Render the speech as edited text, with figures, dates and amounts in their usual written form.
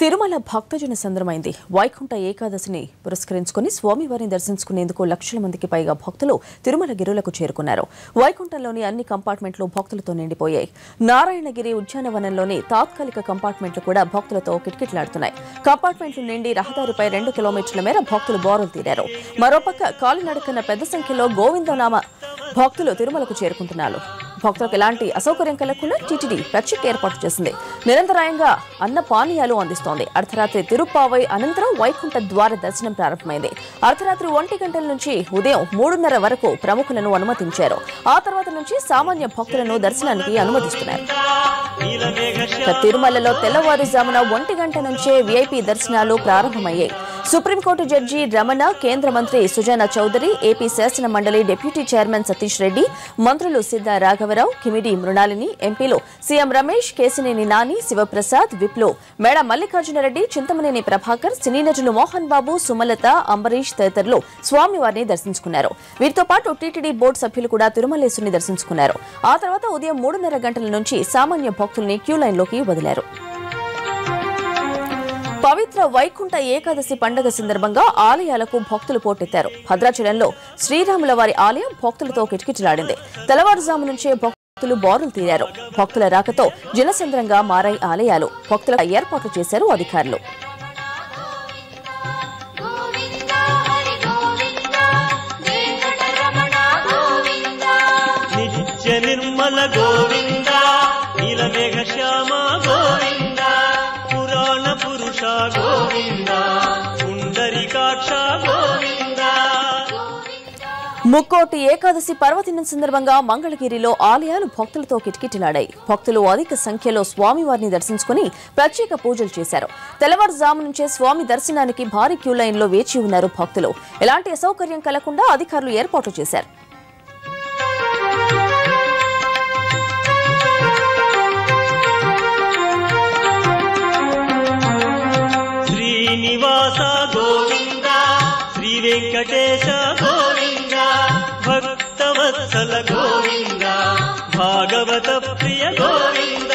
తిరుమల భక్తజన సంద్రమైంది. వైకుంఠ ఏకాదశిని పురస్కరించుకుని స్వామివారిని దర్శించుకునేందుకు లక్షల మందికి పైగా భక్తులు తిరుమల గిరులకు చేరుకున్నారు. వైకుంఠంలోని అన్ని కంపార్ట్మెంట్లు భక్తులతో నిండిపోయాయి. నారాయణగిరి ఉద్యానవనంలోని తాత్కాలిక కంపార్ట్మెంట్లు కూడా భక్తులతో కిటకిటలాడుతున్నాయి. కంపార్ట్మెంట్లు నిండి రహదారిపై 2 కిలోమీటర్ల మేర భక్తులు బోరులు తీరారు. మరోపక్క కాలినడకన పెద్ద సంఖ్యలో గోవిందనామ భక్తులు తిరుమలకు చేరుకుంటున్నారు. భక్తులకు ఎలాంటి అసౌకర్యం కలగకుండా టీటీడీ ప్రత్యేక ఏర్పాటు చేసింది. నిరంతరాయంగా అన్న పానీయాలు అందిస్తోంది. అర్ధరాత్రి తిరుప్పావై అనంతరం వైకుంఠ ద్వార దర్శనం ప్రారంభమైంది. అర్ధరాత్రి 1 గంటల నుంచి ఉదయం 3:30 వరకు ప్రముఖులను అనుమతించారు. ఆ తర్వాత నుంచి సామాన్య భక్తులను దర్శనానికి అనుమతిస్తున్నారు. తిరుమలలో తెల్లవారుజామున 1 గంట నుంచే వీఐపీ దర్శనాలు ప్రారంభమయ్యాయి. సుప్రీంకోర్టు జడ్జి రమణ, కేంద్ర మంత్రి సుజనా చౌదరి, ఏపీ శాసన మండలి డిప్యూటీ చైర్మన్ సతీష్ రెడ్డి, మంత్రులు సిద్ధా రాఘవరావు, కిమిడి మృణాలిని, ఎంపీలు సీఎం రమేష్, కేసినేని నాని, శివప్రసాద్, విప్లు, మేడ మల్లికార్జునరెడ్డి, చింతమనేని ప్రభాకర్, సినీ నటులు మోహన్ బాబు, సుమలత, అంబరీష్ తదితరులు స్వామివారిని దర్శించుకున్నారు. వీరితో పాటు టీటీడీ బోర్డు సభ్యులు కూడా తిరుమలేశ్వరిని దర్శించుకున్నారు. ఆ తర్వాత ఉదయం 3:30 గంటల నుంచి సామాన్య భక్తుల్ని క్యూ లైన్లోకి వదిలారు. పవిత్ర వైకుంఠ ఏకాదశి పండుగ సందర్భంగా ఆలయాలకు భక్తులు పోటెత్తారు. భద్రాచలంలో శ్రీరాముల వారి ఆలయం భక్తులతో కిటకిటలాడింది. తెల్లవారుజాము నుంచే భక్తులు బోరులు తీరారు. భక్తుల రాకతో జనసంద్రంగా మారాయి ఆలయాలు. భక్తులకు ఏర్పాట్లు చేశారు అధికారులు. నిర్మల గోవింద నీలమేఘ శ్యామ గోవింద పురాణ పురుష గోవింద పుండరీకాక్ష గోవింద. ముక్కోటి ఏకాదశి పర్వదినం సందర్భంగా మంగళగిరిలో ఆలయాలు భక్తులతో కిటకిటలాడాయి. భక్తులు అధిక సంఖ్యలో స్వామివారిని దర్శించుకుని ప్రత్యేక పూజలు చేశారు. తెల్లవారుజాము నుంచే స్వామి దర్శనానికి భారీ క్యూ లైన్లో వేచి ఉన్నారు భక్తులు. ఎలాంటి అసౌకర్యం కలగకుండా అధికారులు ఏర్పాట్లు చేశారు. శ్రీనివాస గోవింద శ్రీ వెంకటేశ గోవింద భక్తవత్సల గోవింద భాగవత ప్రియ గోవింద.